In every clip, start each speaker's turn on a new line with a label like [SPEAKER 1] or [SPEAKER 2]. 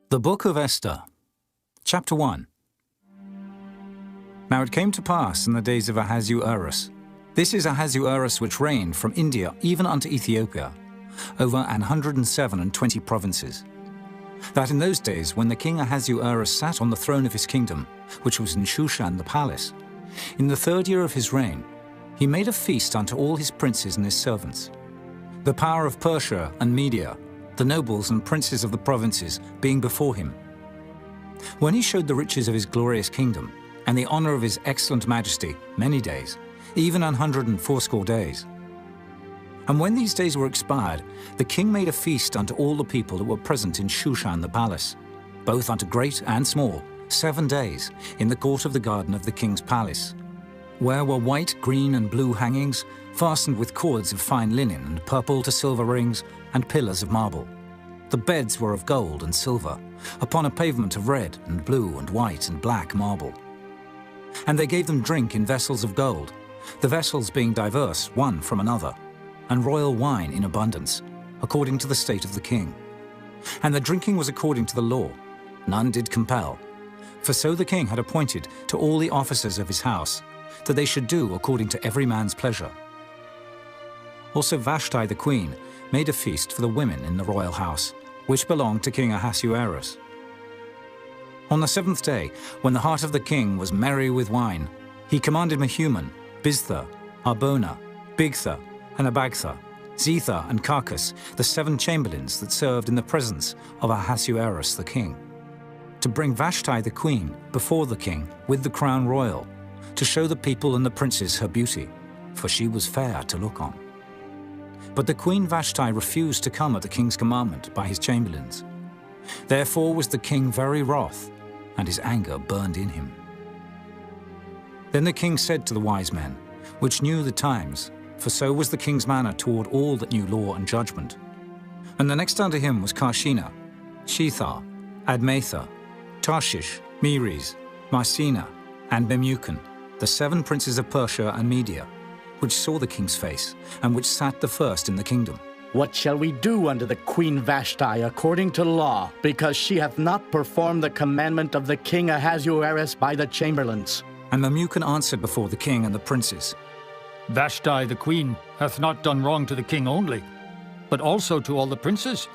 [SPEAKER 1] The Book of Esther, Chapter 1. Now it came to pass in the days of Ahasuerus. This is Ahasuerus which reigned from India even unto Ethiopia, over 127 provinces. That in those days, when the king Ahasuerus sat on the throne of his kingdom, which was in Shushan the palace, in the 3rd year of his reign, he made a feast unto all his princes and his servants. The power of Persia and Media, the nobles and princes of the provinces, being before him. When he showed the riches of his glorious kingdom, and the honor of his excellent majesty, many days, even 180 days. And when these days were expired, the king made a feast unto all the people that were present in Shushan the palace, both unto great and small, 7 days, in the court of the garden of the king's palace, where were white, green, and blue hangings, fastened with cords of fine linen, and purple to silver rings, and pillars of marble. The beds were of gold and silver, upon a pavement of red, and blue, and white, and black marble. And they gave them drink in vessels of gold, the vessels being diverse one from another, and royal wine in abundance, according to the state of the king. And the drinking was according to the law, none did compel. For so the king had appointed to all the officers of his house, that they should do according to every man's pleasure. Also Vashti the queen made a feast for the women in the royal house, which belonged to King Ahasuerus. On the 7th day, when the heart of the king was merry with wine, he commanded Mehuman, Biztha, Arbona, Bigtha, and Abagtha, Zetha, and Carcas, the 7 chamberlains that served in the presence of Ahasuerus the king, to bring Vashti the queen before the king with the crown royal, to show the people and the princes her beauty, for she was fair to look on. But the queen Vashti refused to come at the king's commandment by his chamberlains. Therefore was the king very wroth, and his anger burned in him. Then the king said to the wise men, which knew the times, for so was the king's manner toward all that knew law and judgment. And the next unto him was Carshena, Shethar, Admatha, Tarshish, Meres, Marsena, and Memucan, the 7 princes of Persia and Media, which saw the king's face, and which sat the first in the kingdom.
[SPEAKER 2] What shall we do unto the queen Vashti according to law, because she hath not performed the commandment of the king Ahasuerus by the chamberlains?
[SPEAKER 1] And Memucan answered before the king and the princes,
[SPEAKER 3] Vashti the queen hath not done wrong to the king only, but also to all the princes,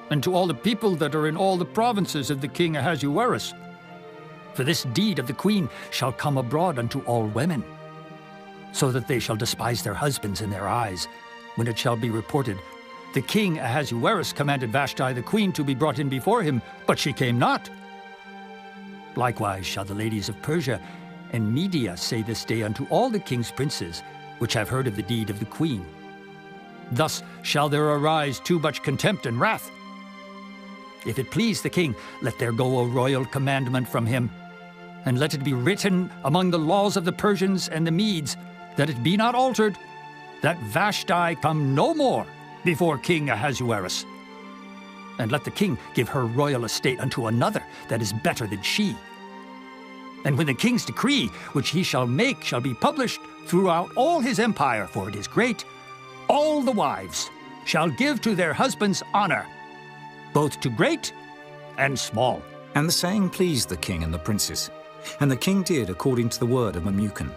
[SPEAKER 3] and to all the people that are in all the provinces of the king Ahasuerus. For this deed of the queen shall come abroad unto all women, so that they shall despise their husbands in their eyes, when it shall be reported, the king Ahasuerus commanded Vashti the queen to be brought in before him, but she came not. Likewise shall the ladies of Persia and Media say this day unto all the king's princes, which have heard of the deed of the queen. Thus shall there arise too much contempt and wrath. If it please the king, let there go a royal commandment from him, and let it be written among the laws of the Persians and the Medes, that it be not altered, that Vashti come no more before King Ahasuerus. And let the king give her royal estate unto another that is better than she. And when the king's decree, which he shall make, shall be published throughout all his empire, for it is great, all the wives shall give to their husbands honor, both to great and small.
[SPEAKER 1] And the saying pleased the king and the princes, and the king did according to the word of Memucan.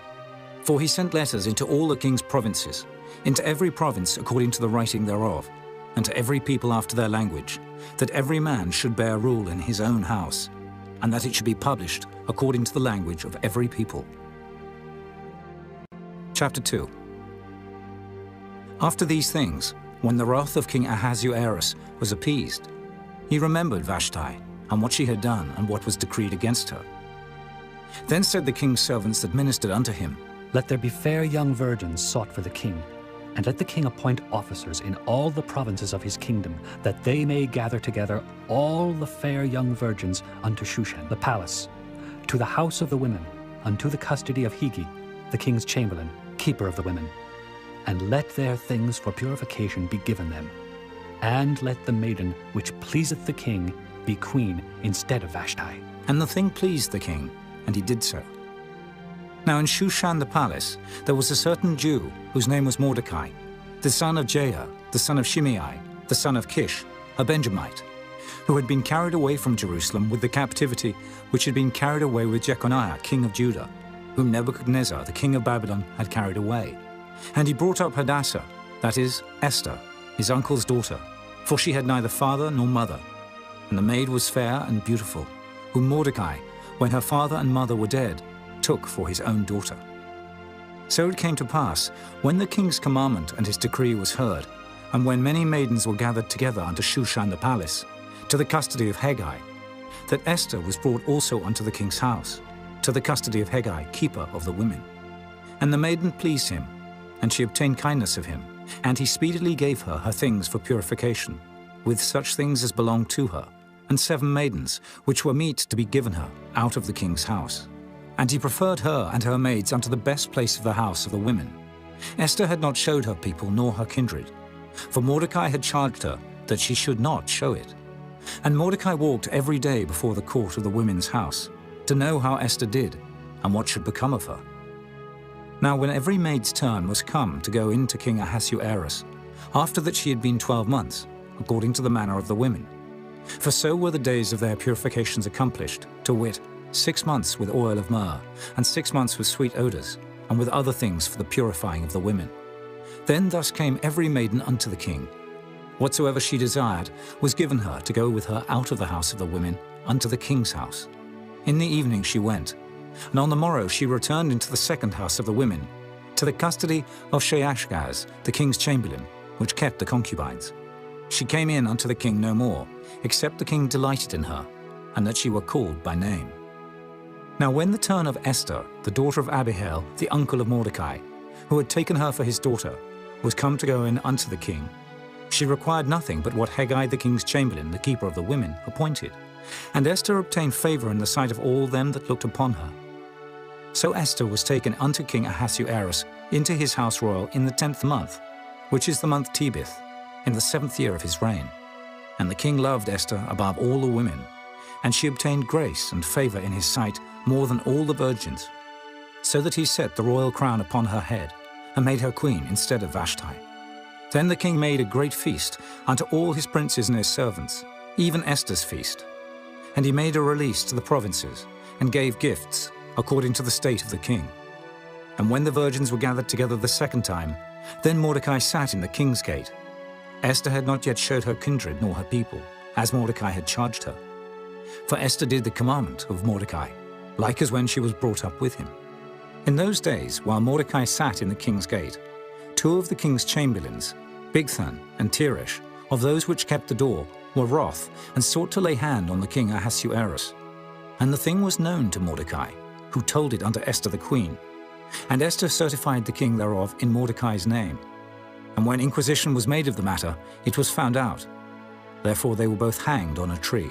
[SPEAKER 1] For he sent letters into all the king's provinces, into every province according to the writing thereof, and to every people after their language, that every man should bear rule in his own house, and that it should be published according to the language of every people. Chapter 2. After these things, when the wrath of King Ahasuerus was appeased, he remembered Vashti, and what she had done, and what was decreed against her. Then said the king's servants that ministered unto him,
[SPEAKER 4] Let there be fair young virgins sought for the king, and let the king appoint officers in all the provinces of his kingdom, that they may gather together all the fair young virgins unto Shushan the palace, to the house of the women, unto the custody of Hegi, the king's chamberlain, keeper of the women. And let their things for purification be given them. And let the maiden which pleaseth the king be queen instead of Vashti.
[SPEAKER 1] And the thing pleased the king, and he did so. Now in Shushan the palace there was a certain Jew, whose name was Mordecai, the son of Jair, the son of Shimei, the son of Kish, a Benjamite, who had been carried away from Jerusalem with the captivity which had been carried away with Jeconiah, king of Judah, whom Nebuchadnezzar, the king of Babylon, had carried away. And he brought up Hadassah, that is, Esther, his uncle's daughter, for she had neither father nor mother. And the maid was fair and beautiful, whom Mordecai, when her father and mother were dead, took for his own daughter. So it came to pass, when the king's commandment and his decree was heard, and when many maidens were gathered together unto Shushan the palace, to the custody of Hegai, that Esther was brought also unto the king's house, to the custody of Hegai, keeper of the women. And the maiden pleased him, and she obtained kindness of him, and he speedily gave her her things for purification, with such things as belonged to her, and 7 maidens, which were meet to be given her out of the king's house. And he preferred her and her maids unto the best place of the house of the women. Esther had not showed her people nor her kindred, for Mordecai had charged her that she should not show it. And Mordecai walked every day before the court of the women's house, to know how Esther did, and what should become of her. Now when every maid's turn was come to go in to King Ahasuerus, after that she had been 12 months, according to the manner of the women. For so were the days of their purifications accomplished, to wit, 6 months with oil of myrrh, and 6 months with sweet odours, and with other things for the purifying of the women. Then thus came every maiden unto the king. Whatsoever she desired was given her to go with her out of the house of the women unto the king's house. In the evening she went, and on the morrow she returned into the second house of the women, to the custody of Sheashgaz, the king's chamberlain, which kept the concubines. She came in unto the king no more, except the king delighted in her, and that she were called by name. Now when the turn of Esther, the daughter of Abihail, the uncle of Mordecai, who had taken her for his daughter, was come to go in unto the king, she required nothing but what Hegai the king's chamberlain, the keeper of the women, appointed. And Esther obtained favor in the sight of all them that looked upon her. So Esther was taken unto King Ahasuerus into his house royal in the 10th month, which is the month Tebeth, in the 7th year of his reign. And the king loved Esther above all the women, and she obtained grace and favor in his sight more than all the virgins, so that he set the royal crown upon her head, and made her queen instead of Vashti. Then the king made a great feast unto all his princes and his servants, even Esther's feast. And he made a release to the provinces, and gave gifts, according to the state of the king. And when the virgins were gathered together the second time, then Mordecai sat in the king's gate. Esther had not yet showed her kindred nor her people, as Mordecai had charged her. For Esther did the commandment of Mordecai, like as when she was brought up with him. In those days, while Mordecai sat in the king's gate, 2 of the king's chamberlains, Bigthan and Teresh, of those which kept the door, were wroth, and sought to lay hand on the king Ahasuerus. And the thing was known to Mordecai, who told it unto Esther the queen. And Esther certified the king thereof in Mordecai's name. And when inquisition was made of the matter, it was found out. Therefore they were both hanged on a tree.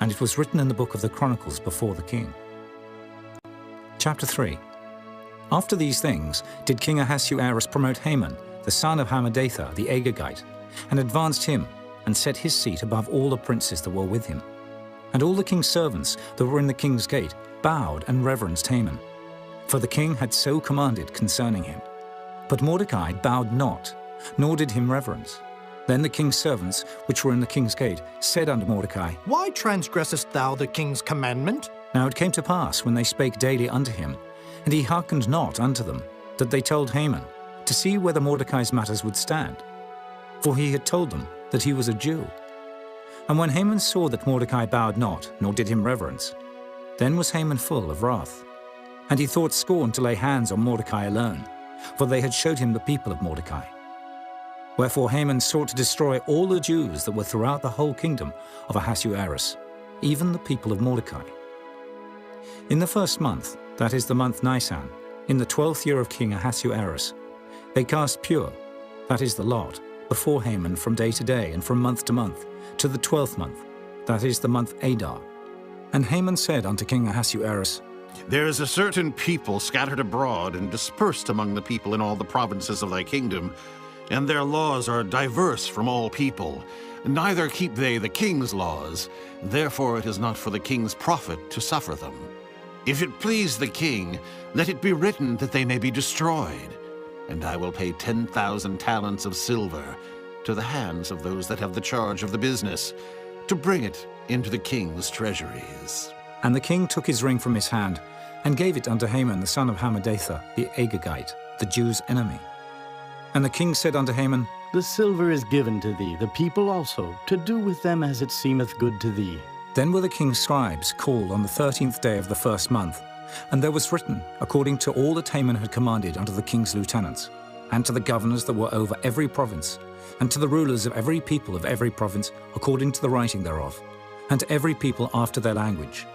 [SPEAKER 1] And it was written in the book of the Chronicles before the king. Chapter 3. After these things did King Ahasuerus promote Haman, the son of Hammedatha the Agagite, and advanced him, and set his seat above all the princes that were with him. And all the king's servants that were in the king's gate bowed and reverenced Haman, for the king had so commanded concerning him. But Mordecai bowed not, nor did him reverence. Then the king's servants, which were in the king's gate, said unto Mordecai,
[SPEAKER 5] Why transgressest thou the king's commandment?
[SPEAKER 1] Now it came to pass, when they spake daily unto him, and he hearkened not unto them, that they told Haman, to see whether Mordecai's matters would stand. For he had told them that he was a Jew. And when Haman saw that Mordecai bowed not, nor did him reverence, then was Haman full of wrath. And he thought scorn to lay hands on Mordecai alone, for they had showed him the people of Mordecai. Wherefore Haman sought to destroy all the Jews that were throughout the whole kingdom of Ahasuerus, even the people of Mordecai. In the 1st month, that is the month Nisan, in the 12th year of King Ahasuerus, they cast pure, that is the lot, before Haman from day to day and from month to month, to the 12th month, that is the month Adar. And Haman said unto King Ahasuerus,
[SPEAKER 6] There is a certain people scattered abroad and dispersed among the people in all the provinces of thy kingdom, and their laws are diverse from all people. Neither keep they the king's laws, therefore it is not for the king's profit to suffer them. If it please the king, let it be written that they may be destroyed, and I will pay 10,000 talents of silver to the hands of those that have the charge of the business, to bring it into the king's treasuries.
[SPEAKER 1] And the king took his ring from his hand and gave it unto Haman the son of Hammedatha, the Agagite, the Jews' enemy. And the king said unto Haman,
[SPEAKER 2] The silver is given to thee, the people also, to do with them as it seemeth good to thee.
[SPEAKER 1] Then were the king's scribes called on the 13th day of the first month, and there was written, according to all that Haman had commanded unto the king's lieutenants, and to the governors that were over every province, and to the rulers of every people of every province, according to the writing thereof, and to every people after their language.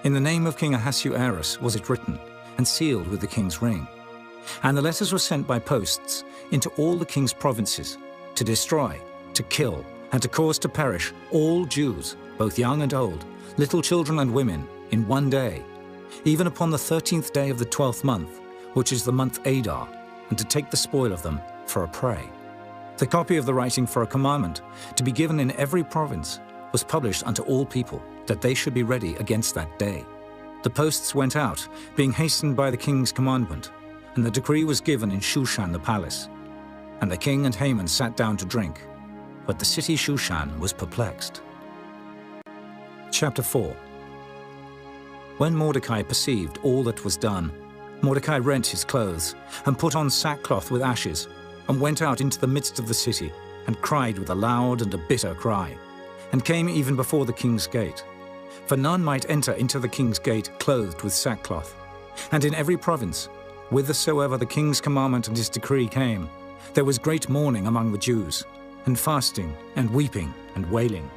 [SPEAKER 1] In the name of King Ahasuerus was it written, and sealed with the king's ring. And the letters were sent by posts into all the king's provinces, to destroy, to kill, and to cause to perish all Jews, both young and old, little children and women, in one day, even upon the 13th day of the 12th month, which is the month Adar, and to take the spoil of them for a prey. The copy of the writing for a commandment, to be given in every province, was published unto all people, that they should be ready against that day. The posts went out, being hastened by the king's commandment, and the decree was given in Shushan the palace. And the king and Haman sat down to drink, but the city Shushan was perplexed. Chapter 4. When Mordecai perceived all that was done, Mordecai rent his clothes, and put on sackcloth with ashes, and went out into the midst of the city, and cried with a loud and a bitter cry, and came even before the king's gate. For none might enter into the king's gate clothed with sackcloth. And in every province, whithersoever the king's commandment and his decree came, there was great mourning among the Jews, and fasting, and weeping, and wailing.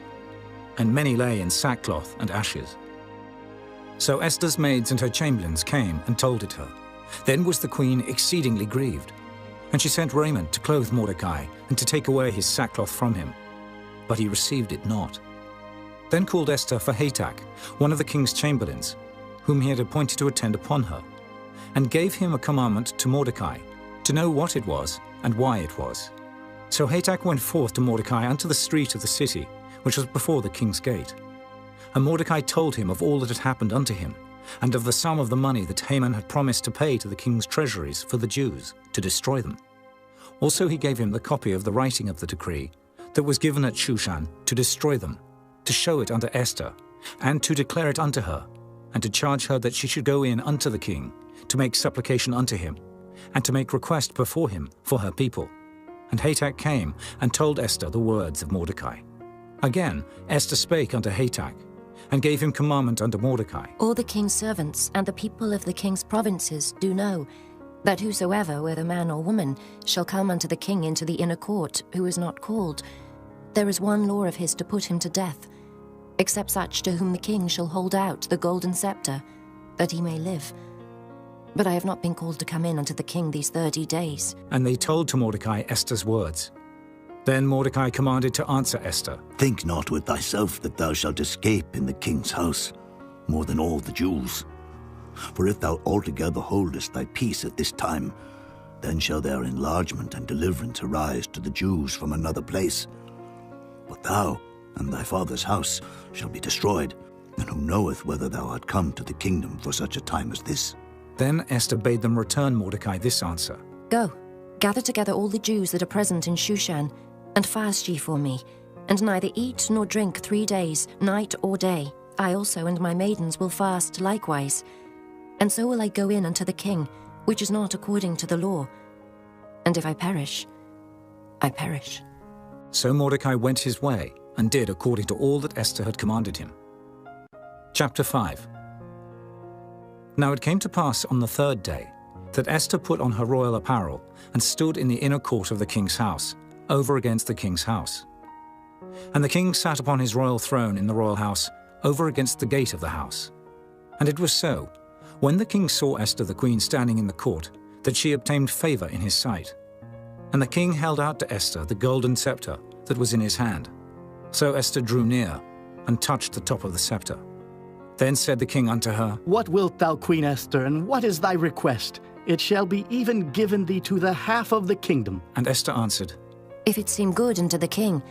[SPEAKER 1] And many lay in sackcloth and ashes. So Esther's maids and her chamberlains came and told it her. Then was the queen exceedingly grieved. And she sent raiment to clothe Mordecai, and to take away his sackcloth from him. But he received it not. Then called Esther for Hatak, one of the king's chamberlains, whom he had appointed to attend upon her, and gave him a commandment to Mordecai, to know what it was, and why it was. So Hatak went forth to Mordecai unto the street of the city, which was before the king's gate. And Mordecai told him of all that had happened unto him, and of the sum of the money that Haman had promised to pay to the king's treasuries for the Jews, to destroy them. Also he gave him the copy of the writing of the decree that was given at Shushan to destroy them, to show it unto Esther, and to declare it unto her, and to charge her that she should go in unto the king, to make supplication unto him, and to make request before him for her people. And Hatak came and told Esther the words of Mordecai. Again Esther spake unto Hatak, and gave him commandment unto Mordecai.
[SPEAKER 7] All the king's servants and the people of the king's provinces do know that whosoever, whether man or woman, shall come unto the king into the inner court, who is not called, there is one law of his to put him to death, except such to whom the king shall hold out the golden scepter, that he may live. But I have not been called to come in unto the king these 30 days.
[SPEAKER 1] And they told to Mordecai Esther's words. Then Mordecai commanded to answer Esther.
[SPEAKER 8] Think not with thyself that thou shalt escape in the king's house, more than all the Jews. For if thou altogether holdest thy peace at this time, then shall their enlargement and deliverance arise to the Jews from another place. But thou and thy father's house shall be destroyed, and who knoweth whether thou art come to the kingdom for such a time as this?
[SPEAKER 1] Then Esther bade them return Mordecai this answer.
[SPEAKER 7] Go, gather together all the Jews that are present in Shushan, and fast ye for me, and neither eat nor drink 3 days, night or day. I also and my maidens will fast likewise. And so will I go in unto the king, which is not according to the law. And if I perish, I perish.
[SPEAKER 1] So Mordecai went his way, and did according to all that Esther had commanded him. Chapter 5. Now it came to pass on the 3rd day, that Esther put on her royal apparel, and stood in the inner court of the king's house, over against the king's house. And the king sat upon his royal throne in the royal house, over against the gate of the house. And it was so, when the king saw Esther the queen standing in the court, that she obtained favor in his sight. And the king held out to Esther the golden scepter that was in his hand. So Esther drew near, and touched the top of the scepter. Then said the king unto her,
[SPEAKER 2] What wilt thou, Queen Esther, and what is thy request? It shall be even given thee to the half of the kingdom.
[SPEAKER 1] And Esther answered,
[SPEAKER 7] If it seem good unto the king,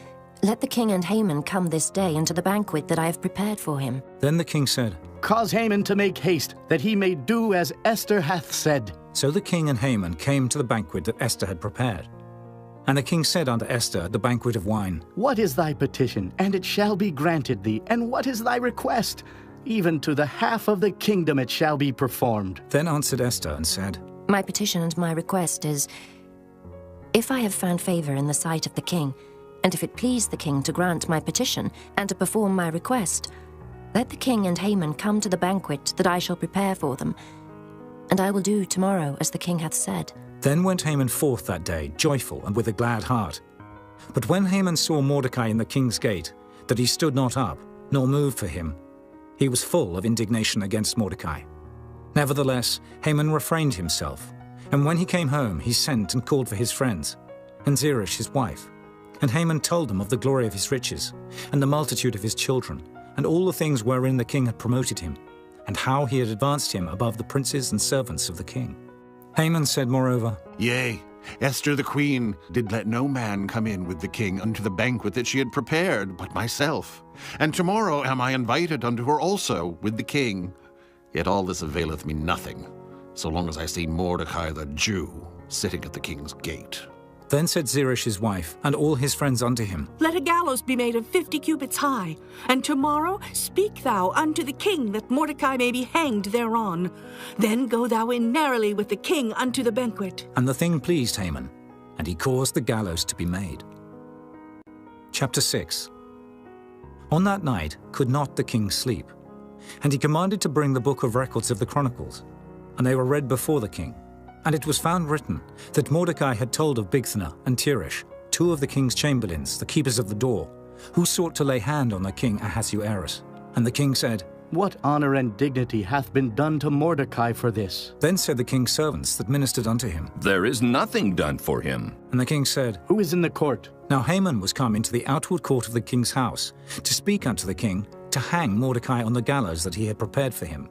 [SPEAKER 7] let the king and Haman come this day unto the banquet that I have prepared for him.
[SPEAKER 1] Then the king said,
[SPEAKER 2] Cause Haman to make haste, that he may do as Esther hath said.
[SPEAKER 1] So the king and Haman came to the banquet that Esther had prepared. And the king said unto Esther at the banquet of wine,
[SPEAKER 2] What is thy petition? And it shall be granted thee. And what is thy request? Even to the half of the kingdom it shall be performed.
[SPEAKER 1] Then answered Esther and said,
[SPEAKER 7] My petition and my request is, if I have found favor in the sight of the king, and if it please the king to grant my petition and to perform my request, let the king and Haman come to the banquet that I shall prepare for them, and I will do tomorrow as the king hath said.
[SPEAKER 1] Then went Haman forth that day, joyful and with a glad heart. But when Haman saw Mordecai in the king's gate, that he stood not up, nor moved for him, he was full of indignation against Mordecai. Nevertheless, Haman refrained himself, and when he came home, he sent and called for his friends, and Zeresh his wife. And Haman told them of the glory of his riches, and the multitude of his children, and all the things wherein the king had promoted him, and how he had advanced him above the princes and servants of the king. Haman said moreover,
[SPEAKER 6] Yea, Esther the queen did let no man come in with the king unto the banquet that she had prepared, but myself. And tomorrow am I invited unto her also with the king. Yet all this availeth me nothing, so long as I see Mordecai the Jew sitting at the king's gate.
[SPEAKER 1] Then said Zeresh his wife, and all his friends unto him,
[SPEAKER 9] Let a gallows be made of 50 cubits high, and tomorrow speak thou unto the king that Mordecai may be hanged thereon. Then go thou in narrowly with the king unto the banquet.
[SPEAKER 1] And the thing pleased Haman, and he caused the gallows to be made. Chapter 6. On that night could not the king sleep, and he commanded to bring the book of records of the Chronicles, and they were read before the king. And it was found written that Mordecai had told of Bigthana and Teresh, two of the king's chamberlains, the keepers of the door, who sought to lay hand on the king Ahasuerus. And the king said,
[SPEAKER 2] What honor and dignity hath been done to Mordecai for this?
[SPEAKER 1] Then said the king's servants that ministered unto him,
[SPEAKER 10] There is nothing done for him.
[SPEAKER 1] And the king said,
[SPEAKER 2] Who is in the court?
[SPEAKER 1] Now Haman was come into the outward court of the king's house, to speak unto the king, to hang Mordecai on the gallows that he had prepared for him.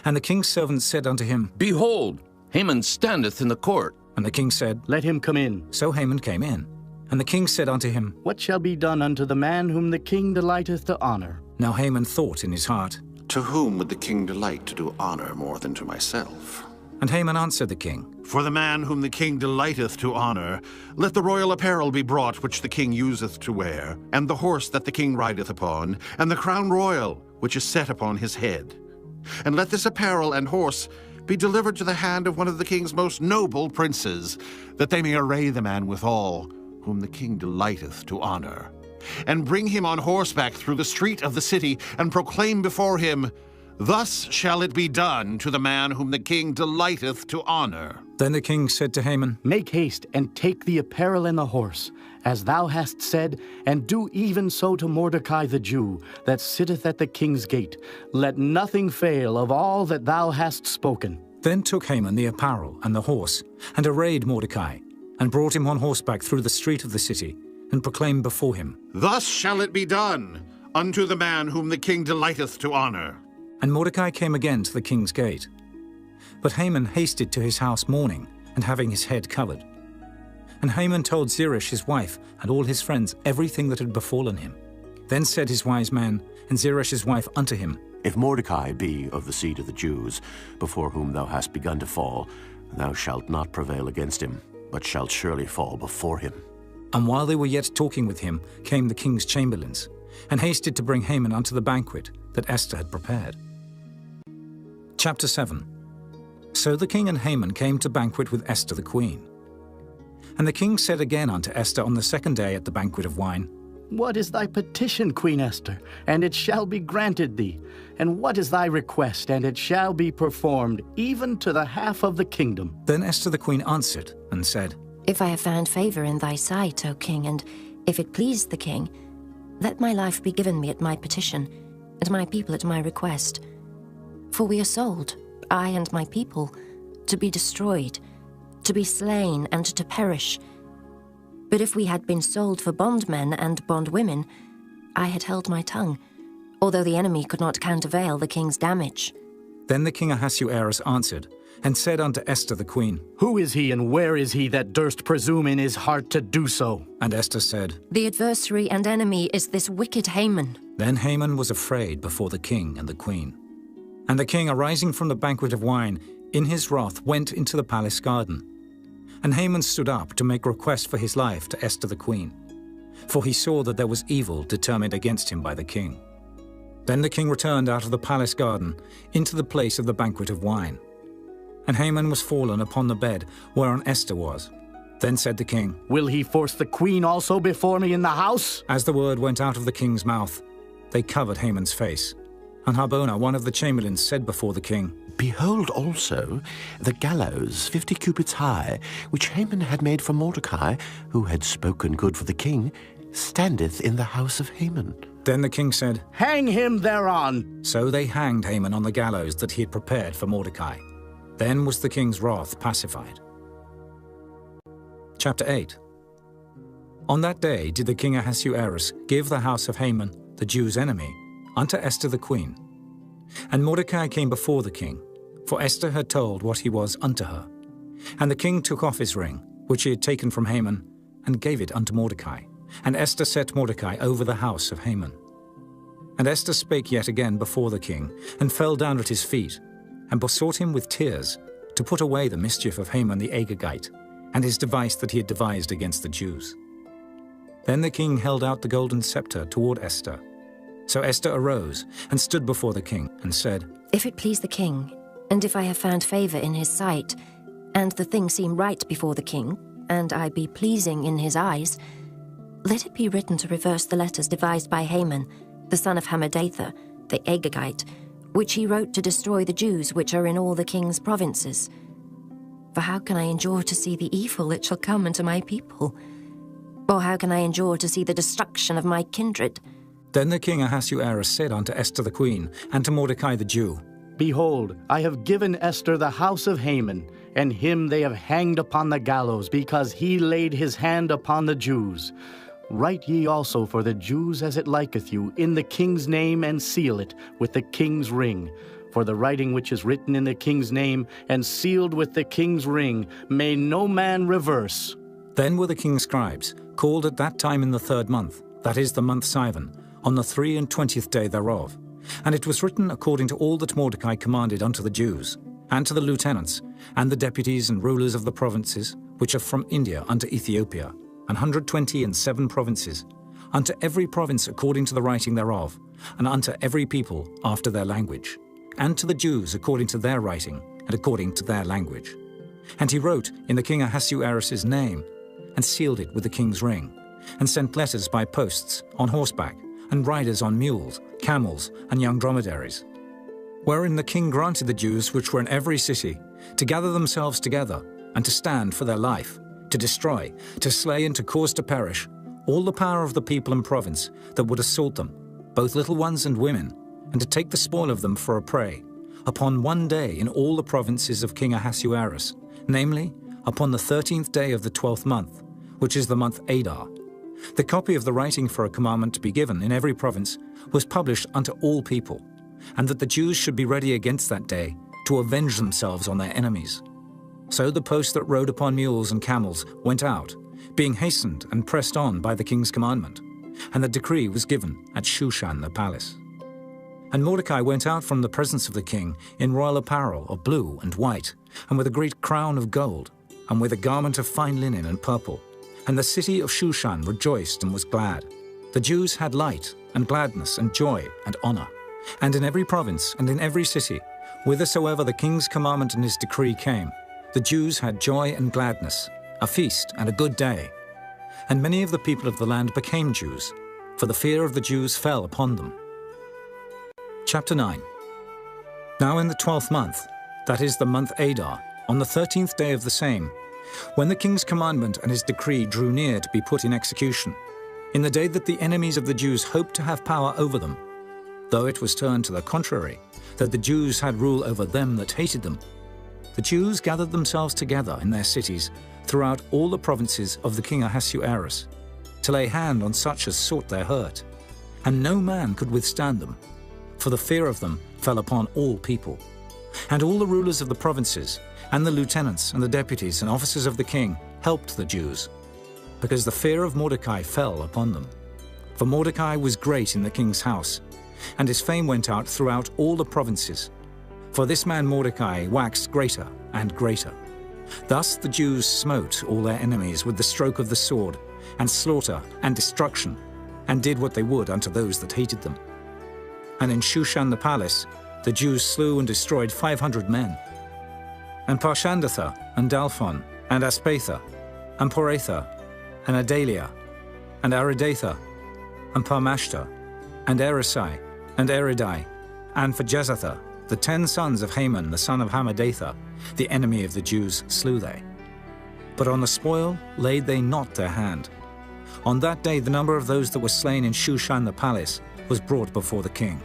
[SPEAKER 1] And the king's servants said unto him,
[SPEAKER 10] Behold, Haman standeth in the court.
[SPEAKER 1] And the king said,
[SPEAKER 2] Let him come in.
[SPEAKER 1] So Haman came in. And the king said unto him,
[SPEAKER 2] What shall be done unto the man whom the king delighteth to honor?
[SPEAKER 1] Now Haman thought in his heart,
[SPEAKER 6] To whom would the king delight to do honor more than to myself?
[SPEAKER 1] And Haman answered the king,
[SPEAKER 6] For the man whom the king delighteth to honor, let the royal apparel be brought which the king useth to wear, and the horse that the king rideth upon, and the crown royal which is set upon his head. And let this apparel and horse be delivered to the hand of one of the king's most noble princes, that they may array the man withal, whom the king delighteth to honor, and bring him on horseback through the street of the city, and proclaim before him, Thus shall it be done to the man whom the king delighteth to honor.
[SPEAKER 1] Then the king said to Haman,
[SPEAKER 2] Make haste, and take the apparel and the horse, as thou hast said, and do even so to Mordecai the Jew, that sitteth at the king's gate. Let nothing fail of all that thou hast spoken.
[SPEAKER 1] Then took Haman the apparel and the horse, and arrayed Mordecai, and brought him on horseback through the street of the city, and proclaimed before him,
[SPEAKER 6] Thus shall it be done unto the man whom the king delighteth to honor.
[SPEAKER 1] And Mordecai came again to the king's gate. But Haman hasted to his house mourning, and having his head covered. And Haman told Zeresh his wife and all his friends everything that had befallen him. Then said his wise man and Zeresh his wife unto him,
[SPEAKER 11] If Mordecai be of the seed of the Jews, before whom thou hast begun to fall, thou shalt not prevail against him, but shalt surely fall before him.
[SPEAKER 1] And while they were yet talking with him, came the king's chamberlains, and hasted to bring Haman unto the banquet that Esther had prepared. Chapter 7. So the king and Haman came to banquet with Esther the queen. And the king said again unto Esther on the second day at the banquet of wine,
[SPEAKER 2] What is thy petition, Queen Esther? And it shall be granted thee. And what is thy request? And it shall be performed, even to the half of the kingdom.
[SPEAKER 1] Then Esther the queen answered and said,
[SPEAKER 7] If I have found favor in thy sight, O king, and if it please the king, let my life be given me at my petition, and my people at my request. For we are sold, I and my people, to be destroyed, to be slain, and to perish. But if we had been sold for bondmen and bondwomen, I had held my tongue, although the enemy could not countervail the king's damage.
[SPEAKER 1] Then the king Ahasuerus answered, and said unto Esther the queen,
[SPEAKER 2] Who is he, and where is he that durst presume in his heart to do so?
[SPEAKER 1] And Esther said,
[SPEAKER 7] The adversary and enemy is this wicked Haman.
[SPEAKER 1] Then Haman was afraid before the king and the queen. And the king, arising from the banquet of wine, in his wrath went into the palace garden. And Haman stood up to make request for his life to Esther the queen, for he saw that there was evil determined against him by the king. Then the king returned out of the palace garden into the place of the banquet of wine. And Haman was fallen upon the bed whereon Esther was. Then said the king,
[SPEAKER 2] Will he force the queen also before me in the house?
[SPEAKER 1] As the word went out of the king's mouth, they covered Haman's face. And Harbona, one of the chamberlains, said before the king,
[SPEAKER 11] Behold also the gallows 50 cubits high, which Haman had made for Mordecai, who had spoken good for the king, standeth in the house of Haman.
[SPEAKER 1] Then the king said,
[SPEAKER 2] Hang him thereon.
[SPEAKER 1] So they hanged Haman on the gallows that he had prepared for Mordecai. Then was the king's wrath pacified. Chapter 8. On that day did the king Ahasuerus give the house of Haman, the Jews' enemy, unto Esther the queen. And Mordecai came before the king, for Esther had told what he was unto her. And the king took off his ring, which he had taken from Haman, and gave it unto Mordecai. And Esther set Mordecai over the house of Haman. And Esther spake yet again before the king, and fell down at his feet, and besought him with tears to put away the mischief of Haman the Agagite, and his device that he had devised against the Jews. Then the king held out the golden scepter toward Esther. So Esther arose and stood before the king, and said,
[SPEAKER 7] If it please the king, and if I have found favor in his sight, and the thing seem right before the king, and I be pleasing in his eyes, let it be written to reverse the letters devised by Haman, the son of Hammedatha, the Agagite, which he wrote to destroy the Jews which are in all the king's provinces. For how can I endure to see the evil that shall come unto my people? Or how can I endure to see the destruction of my kindred?
[SPEAKER 1] Then the king Ahasuerus said unto Esther the queen, and to Mordecai the Jew,
[SPEAKER 2] Behold, I have given Esther the house of Haman, and him they have hanged upon the gallows, because he laid his hand upon the Jews. Write ye also for the Jews as it liketh you, in the king's name, and seal it with the king's ring. For the writing which is written in the king's name, and sealed with the king's ring, may no man reverse.
[SPEAKER 1] Then were the king's scribes called at that time in the 3rd month, that is the month Sivan, on the 23 day thereof. And it was written according to all that Mordecai commanded unto the Jews, and to the lieutenants, and the deputies and rulers of the provinces, which are from India unto Ethiopia, 127 provinces, unto every province according to the writing thereof, and unto every people after their language, and to the Jews according to their writing, and according to their language. And he wrote in the king Ahasuerus' name, and sealed it with the king's ring, and sent letters by posts, on horseback, and riders on mules, camels, and young dromedaries. Wherein the king granted the Jews which were in every city to gather themselves together, and to stand for their life, to destroy, to slay, and to cause to perish all the power of the people and province that would assault them, both little ones and women, and to take the spoil of them for a prey, upon one day in all the provinces of King Ahasuerus, namely, upon the 13th day of the 12th month, which is the month Adar. The copy of the writing for a commandment to be given in every province was published unto all people, and that the Jews should be ready against that day to avenge themselves on their enemies. So the posts that rode upon mules and camels went out, being hastened and pressed on by the king's commandment, and the decree was given at Shushan the palace. And Mordecai went out from the presence of the king in royal apparel of blue and white, and with a great crown of gold, and with a garment of fine linen and purple. And the city of Shushan rejoiced and was glad. The Jews had light and gladness and joy and honor. And in every province and in every city, whithersoever the king's commandment and his decree came, the Jews had joy and gladness, a feast and a good day. And many of the people of the land became Jews, for the fear of the Jews fell upon them. Chapter 9. Now in the 12th month, that is the month Adar, on the 13th day of the same, when the king's commandment and his decree drew near to be put in execution, in the day that the enemies of the Jews hoped to have power over them, though it was turned to the contrary, that the Jews had rule over them that hated them, the Jews gathered themselves together in their cities throughout all the provinces of the king Ahasuerus, to lay hand on such as sought their hurt, and no man could withstand them, for the fear of them fell upon all people. And all the rulers of the provinces, and the lieutenants and the deputies and officers of the king helped the Jews, because the fear of Mordecai fell upon them. For Mordecai was great in the king's house, and his fame went out throughout all the provinces. For this man Mordecai waxed greater and greater. Thus the Jews smote all their enemies with the stroke of the sword, and slaughter and destruction, and did what they would unto those that hated them. And in Shushan the palace the Jews slew and destroyed 500 men. And Parshandatha, and Dalphon, and Aspatha, and Poratha, and Adalia, and Aridatha, and Parmashta, and Erisai, and Eridai, and for Jezatha, the 10 sons of Haman the son of Hammedatha, the enemy of the Jews, slew they. But on the spoil laid they not their hand. On that day the number of those that were slain in Shushan the palace was brought before the king.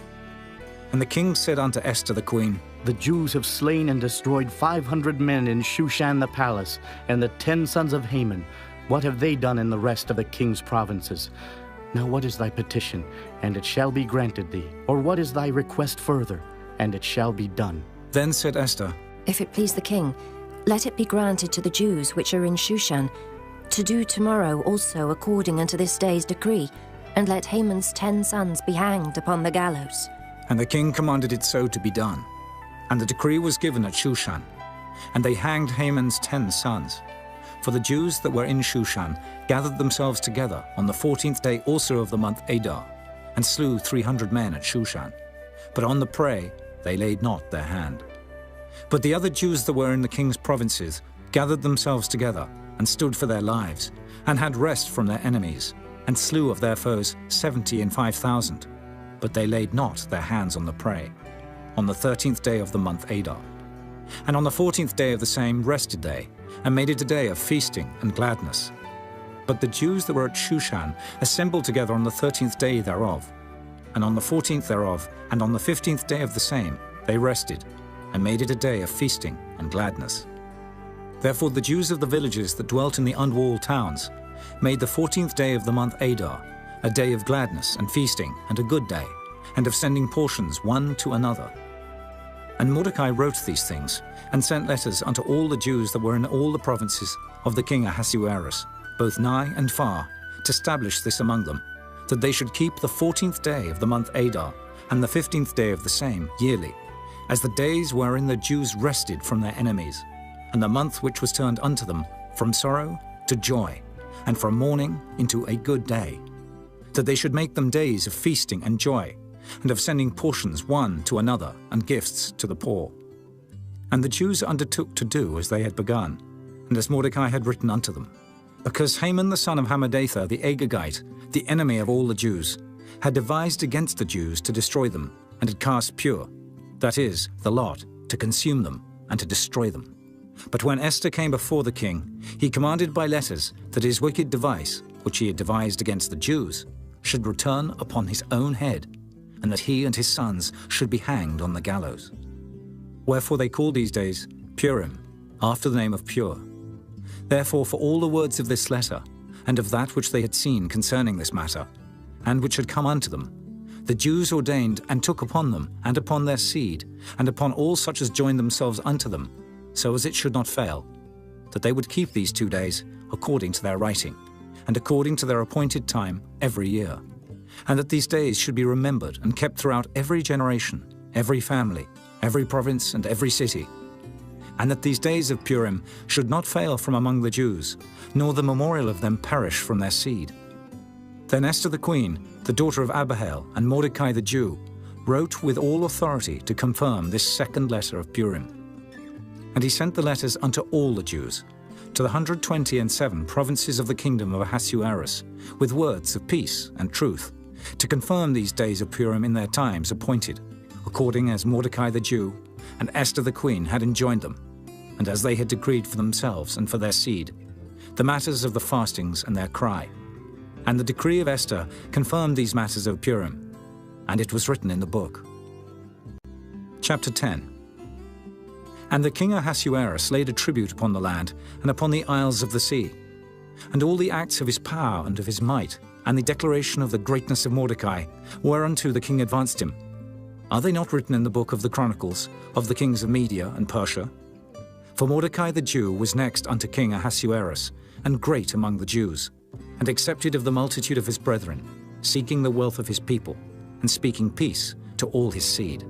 [SPEAKER 1] And the king said unto Esther the queen,
[SPEAKER 2] The Jews have slain and destroyed 500 men in Shushan the palace, and the 10 sons of Haman. What have they done in the rest of the king's provinces? Now what is thy petition, and it shall be granted thee? Or what is thy request further, and it shall be done?
[SPEAKER 1] Then said Esther,
[SPEAKER 7] If it please the king, let it be granted to the Jews which are in Shushan, to do tomorrow also according unto this day's decree, and let Haman's 10 sons be hanged upon the gallows.
[SPEAKER 1] And the king commanded it so to be done. And the decree was given at Shushan. And they hanged Haman's 10 sons. For the Jews that were in Shushan gathered themselves together on the 14th day also of the month Adar, and slew 300 men at Shushan. But on the prey they laid not their hand. But the other Jews that were in the king's provinces gathered themselves together, and stood for their lives, and had rest from their enemies, and slew of their foes 70 and 5,000. But they laid not their hands on the prey, on the 13th day of the month Adar. And on the 14th day of the same rested they, and made it a day of feasting and gladness. But the Jews that were at Shushan assembled together on the 13th day thereof. And on the 14th thereof, and on the 15th day of the same, they rested, and made it a day of feasting and gladness. Therefore the Jews of the villages that dwelt in the unwalled towns made the 14th day of the month Adar a day of gladness and feasting and a good day, and of sending portions one to another. And Mordecai wrote these things, and sent letters unto all the Jews that were in all the provinces of the king Ahasuerus, both nigh and far, to establish this among them, that they should keep the 14th day of the month Adar, and the 15th day of the same, yearly, as the days wherein the Jews rested from their enemies, and the month which was turned unto them from sorrow to joy, and from mourning into a good day, that they should make them days of feasting and joy, and of sending portions one to another, and gifts to the poor. And the Jews undertook to do as they had begun, and as Mordecai had written unto them, because Haman the son of Hammedatha the Agagite, the enemy of all the Jews, had devised against the Jews to destroy them, and had cast Pur, that is, the lot, to consume them, and to destroy them. But when Esther came before the king, he commanded by letters that his wicked device, which he had devised against the Jews, should return upon his own head, and that he and his sons should be hanged on the gallows. Wherefore they called these days Purim, after the name of Pur. Therefore for all the words of this letter, and of that which they had seen concerning this matter, and which had come unto them, the Jews ordained and took upon them, and upon their seed, and upon all such as joined themselves unto them, so as it should not fail, that they would keep these 2 days according to their writing, and according to their appointed time every year, and that these days should be remembered and kept throughout every generation, every family, every province, and every city, and that these days of Purim should not fail from among the Jews, nor the memorial of them perish from their seed. Then Esther the queen, the daughter of Abihail, and Mordecai the Jew, wrote with all authority to confirm this second letter of Purim. And he sent the letters unto all the Jews, to the 127 provinces of the kingdom of Ahasuerus, with words of peace and truth, to confirm these days of Purim in their times appointed, according as Mordecai the Jew and Esther the queen had enjoined them, and as they had decreed for themselves and for their seed, the matters of the fastings and their cry. And the decree of Esther confirmed these matters of Purim, and it was written in the book. Chapter 10. And the king Ahasuerus laid a tribute upon the land and upon the isles of the sea, and all the acts of his power and of his might, and the declaration of the greatness of Mordecai, whereunto the king advanced him. Are they not written in the book of the Chronicles of the kings of Media and Persia? For Mordecai the Jew was next unto King Ahasuerus, and great among the Jews, and accepted of the multitude of his brethren, seeking the wealth of his people, and speaking peace to all his seed.